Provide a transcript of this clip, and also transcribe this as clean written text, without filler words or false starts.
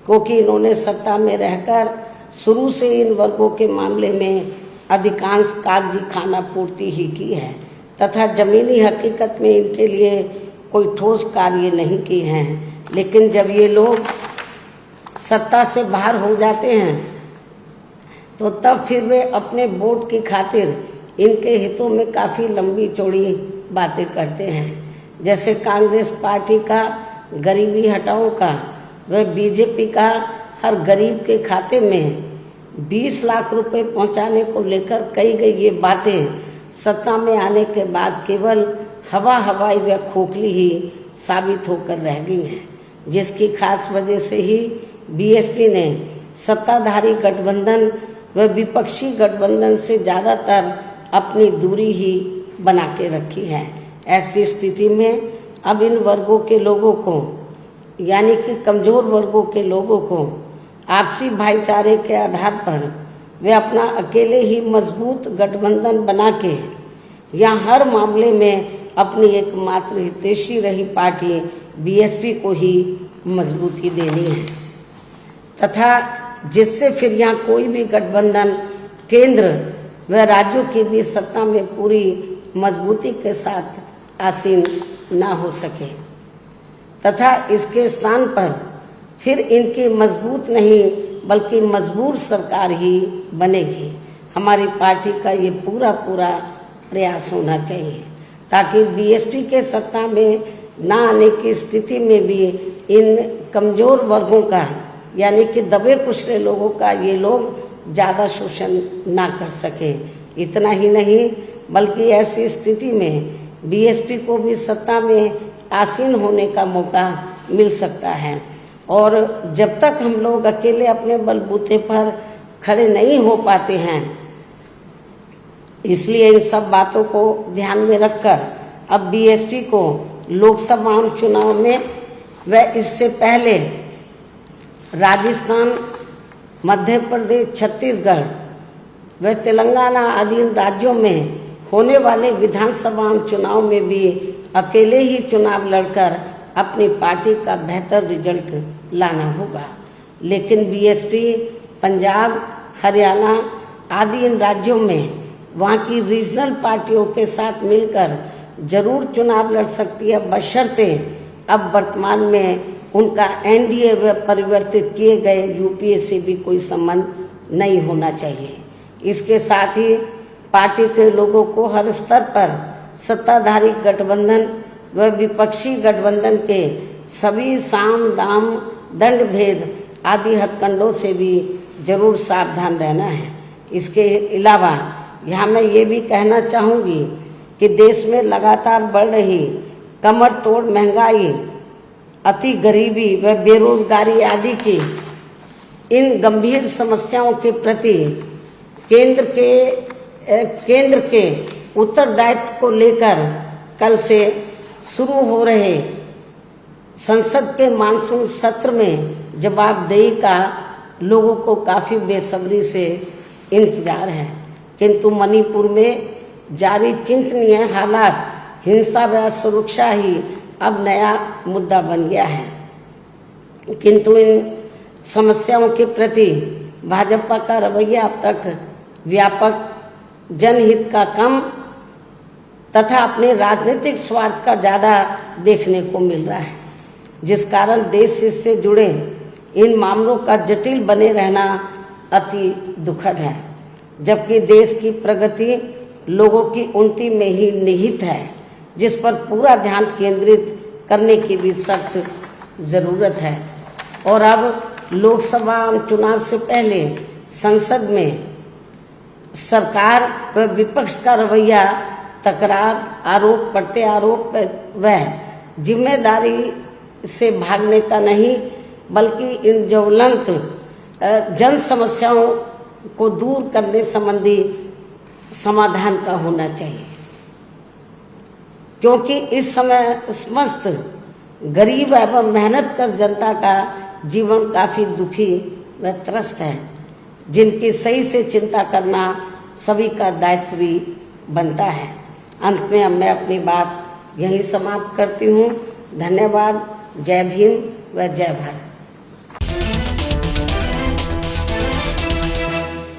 क्योंकि इन्होंने सत्ता में रहकर शुरू से इन वर्गों के मामले में अधिकांश कागजी खाना पूर्ति ही की है तथा जमीनी हकीकत में इनके लिए कोई ठोस कार्य नहीं किए हैं। लेकिन जब ये लोग सत्ता से बाहर हो जाते हैं तो तब फिर वे अपने वोट की खातिर इनके हितों में काफ़ी लंबी चौड़ी बातें करते हैं। जैसे कांग्रेस पार्टी का गरीबी हटाओ का व बीजेपी का हर गरीब के खाते में 20 लाख रुपए पहुंचाने को लेकर कही गई ये बातें सत्ता में आने के बाद केवल हवाई व खोखली ही साबित होकर रह गई हैं, जिसकी खास वजह से ही बीएसपी ने सत्ताधारी गठबंधन व विपक्षी गठबंधन से ज़्यादातर अपनी दूरी ही बना के रखी है। ऐसी स्थिति में अब इन वर्गों के लोगों को यानी कि कमज़ोर वर्गों के लोगों को आपसी भाईचारे के आधार पर वे अपना अकेले ही मजबूत गठबंधन बना के या हर मामले में अपनी एकमात्र हितैषी रही पार्टी बीएसपी को ही मजबूती देनी है तथा जिससे फिर यहाँ कोई भी गठबंधन केंद्र व राज्यों की भी सत्ता में पूरी मजबूती के साथ आसीन ना हो सके तथा इसके स्थान पर फिर इनकी मजबूत नहीं बल्कि मजबूर सरकार ही बनेगी। हमारी पार्टी का ये पूरा प्रयास होना चाहिए ताकि बीएसपी के सत्ता में ना आने की स्थिति में भी इन कमज़ोर वर्गों का यानी कि दबे कुचले लोगों का ये लोग ज़्यादा शोषण ना कर सके। इतना ही नहीं बल्कि ऐसी स्थिति में बीएसपी को भी सत्ता में आसीन होने का मौका मिल सकता है। और जब तक हम लोग अकेले अपने बलबूते पर खड़े नहीं हो पाते हैं, इसलिए इन सब बातों को ध्यान में रखकर अब बीएसपी को लोकसभा चुनाव में व इससे पहले राजस्थान, मध्य प्रदेश, छत्तीसगढ़ व तेलंगाना आदि राज्यों में होने वाले विधानसभा चुनाव में भी अकेले ही चुनाव लड़कर अपनी पार्टी का बेहतर रिजल्ट लाना होगा। लेकिन बीएसपी पंजाब, हरियाणा आदि इन राज्यों में वहाँ की रीजनल पार्टियों के साथ मिलकर जरूर चुनाव लड़ सकती है, बशर्ते अब वर्तमान में उनका एनडीए व परिवर्तित किए गए यूपीए से भी कोई संबंध नहीं होना चाहिए। इसके साथ ही पार्टी के लोगों को हर स्तर पर सत्ताधारी गठबंधन व विपक्षी गठबंधन के सभी साम दाम दंड भेद आदि हथकंडों से भी जरूर सावधान रहना है। इसके अलावा यहाँ मैं ये भी कहना चाहूँगी कि देश में लगातार बढ़ रही कमर तोड़ महंगाई, अति गरीबी व बेरोजगारी आदि की इन गंभीर समस्याओं के प्रति केंद्र के उत्तरदायित्व को लेकर कल से शुरू हो रहे संसद के मानसून सत्र में जवाबदेही का लोगों को काफ़ी बेसब्री से इंतजार है। किंतु मणिपुर में जारी चिंतनीय हालात, हिंसा व सुरक्षा ही अब नया मुद्दा बन गया है। किंतु इन समस्याओं के प्रति भाजपा का रवैया अब तक व्यापक जनहित का कम तथा अपने राजनीतिक स्वार्थ का ज़्यादा देखने को मिल रहा है, जिस कारण देश से जुड़े इन मामलों का जटिल बने रहना अति दुखद है। जबकि देश की प्रगति लोगों की उन्नति में ही निहित है, जिस पर पूरा ध्यान केंद्रित करने की भी सख्त ज़रूरत है। और अब लोकसभा चुनाव से पहले संसद में सरकार व विपक्ष का रवैया तकरार, आरोप प्रत्यारोप व जिम्मेदारी से भागने का नहीं, बल्कि इन ज्वलंत जन समस्याओं को दूर करने संबंधी समाधान का होना चाहिए। क्योंकि इस समय समस्त गरीब एवं मेहनतकश जनता का जीवन काफ़ी दुखी व त्रस्त है, जिनकी सही से चिंता करना सभी का दायित्व भी बनता है। अंत में अब मैं अपनी बात यहीं समाप्त करती हूँ। धन्यवाद। जय भीम व जय भारत।